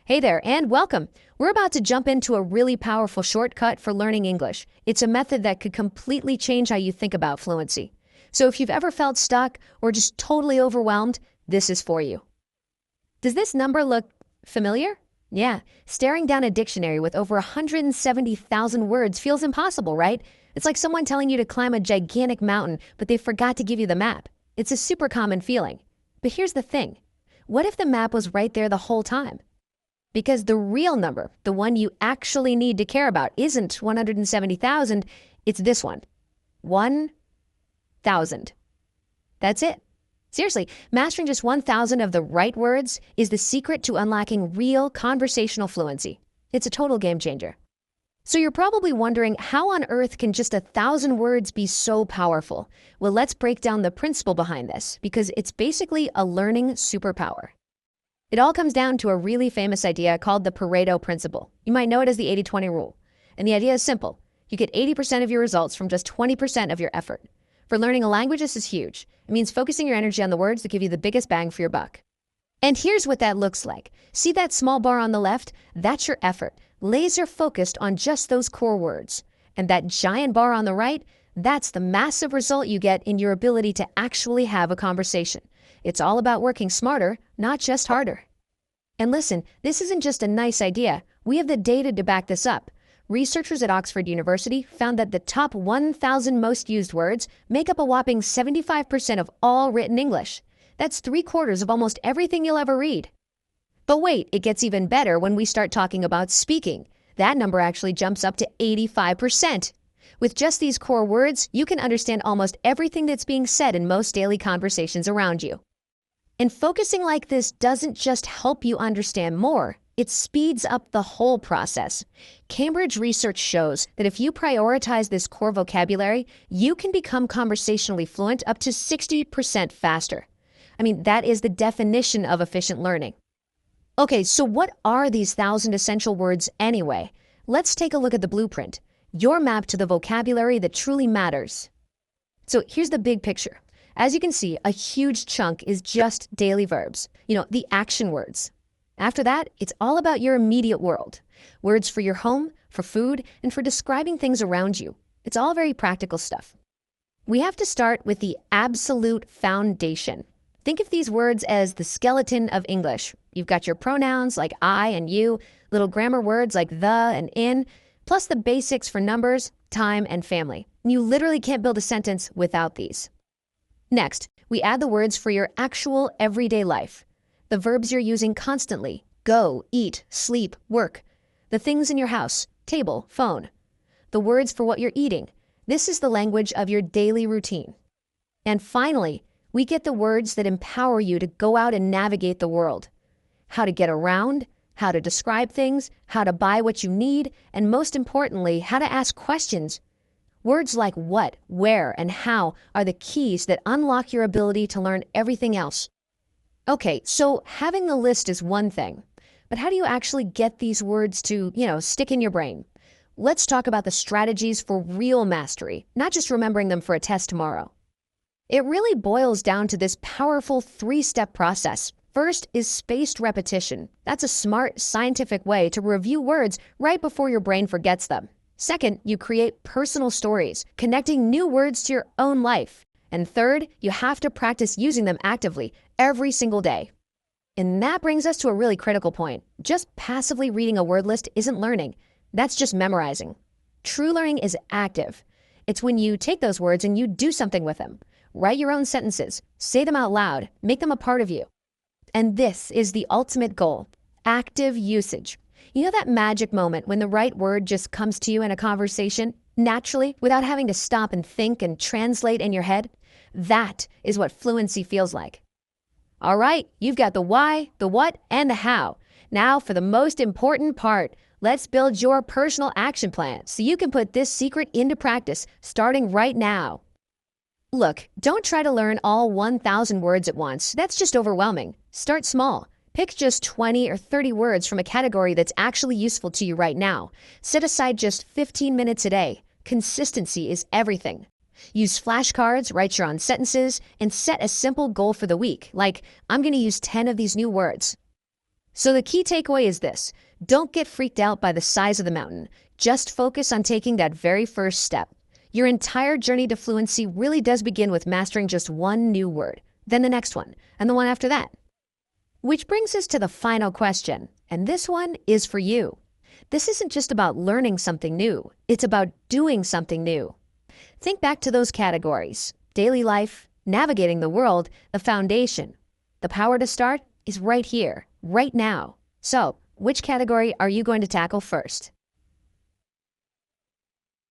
Hey there, and welcome. We're about to jump into a really powerful shortcut for learning English. It's a method that could completely change how you think about fluency. So if you've ever felt stuck or just totally overwhelmed, this is for you. Does this number look familiar? Yeah, staring down a dictionary with over 170,000 words feels impossible, right? It's like someone telling you to climb a gigantic mountain, but they forgot to give you the map. It's a super common feeling. But here's the thing. What if the map was right there the whole time? Because the real number, the one you actually need to care about, isn't 170,000, it's this one. 1,000. That's it. Seriously, mastering just 1,000 of the right words is the secret to unlocking real conversational fluency. It's a total game changer. So you're probably wondering, how on earth can just 1,000 words be so powerful? Well, let's break down the principle behind this, because it's basically a learning superpower. It all comes down to a really famous idea called the Pareto principle. You might know it as the 80-20 rule. And the idea is simple. You get 80% of your results from just 20% of your effort. For learning a language, this is huge. It means focusing your energy on the words that give you the biggest bang for your buck. And here's what that looks like. See that small bar on the left? That's your effort, laser focused on just those core words. And that giant bar on the right? That's the massive result you get in your ability to actually have a conversation. It's all about working smarter, not just harder. And listen, this isn't just a nice idea. We have the data to back this up. Researchers at Oxford University found that the top 1,000 most used words make up a whopping 75% of all written English. That's 3/4 of almost everything you'll ever read. But wait, it gets even better when we start talking about speaking. That number actually jumps up to 85%. With just these core words, you can understand almost everything that's being said in most daily conversations around you. And focusing like this doesn't just help you understand more, it speeds up the whole process. Cambridge research shows that if you prioritize this core vocabulary, you can become conversationally fluent up to 60% faster. I mean, that is the definition of efficient learning. Okay, so what are these 1,000 essential words anyway? Let's take a look at the blueprint, your map to the vocabulary that truly matters. So here's the big picture. As you can see, a huge chunk is just daily verbs, the action words. After that, it's all about your immediate world. Words for your home, for food, and for describing things around you. It's all very practical stuff. We have to start with the absolute foundation. Think of these words as the skeleton of English. You've got your pronouns like I and you, little grammar words like the and in, plus the basics for numbers, time, and family. You literally can't build a sentence without these. Next, we add the words for your actual everyday life. The verbs you're using constantly: go, eat, sleep, work. The things in your house: table, phone. The words for what you're eating. This is the language of your daily routine. And finally, we get the words that empower you to go out and navigate the world. How to get around, how to describe things, how to buy what you need, and most importantly, how to ask questions. Words like what, where, and how are the keys that unlock your ability to learn everything else. Okay, so having the list is one thing, but how do you actually get these words to, stick in your brain? Let's talk about the strategies for real mastery, not just remembering them for a test tomorrow. It really boils down to this powerful 3-step process. First is spaced repetition. That's a smart, scientific way to review words right before your brain forgets them. Second, you create personal stories, connecting new words to your own life. And third, you have to practice using them actively every single day. And that brings us to a really critical point. Just passively reading a word list isn't learning. That's just memorizing. True learning is active. It's when you take those words and you do something with them. Write your own sentences, say them out loud, make them a part of you. And this is the ultimate goal: active usage. You know that magic moment when the right word just comes to you in a conversation, naturally, without having to stop and think and translate in your head? That is what fluency feels like. All right, you've got the why, the what, and the how. Now for the most important part. Let's build your personal action plan so you can put this secret into practice starting right now. Look, don't try to learn all 1,000 words at once. That's just overwhelming. Start small. Pick just 20 or 30 words from a category that's actually useful to you right now. Set aside just 15 minutes a day. Consistency is everything. Use flashcards, write your own sentences, and set a simple goal for the week, like, I'm going to use 10 of these new words. So the key takeaway is this. Don't get freaked out by the size of the mountain. Just focus on taking that very first step. Your entire journey to fluency really does begin with mastering just one new word, then the next one, and the one after that. Which brings us to the final question, and this one is for you. This isn't just about learning something new, it's about doing something new. Think back to those categories: daily life, navigating the world, the foundation. The power to start is right here, right now. So, which category are you going to tackle first?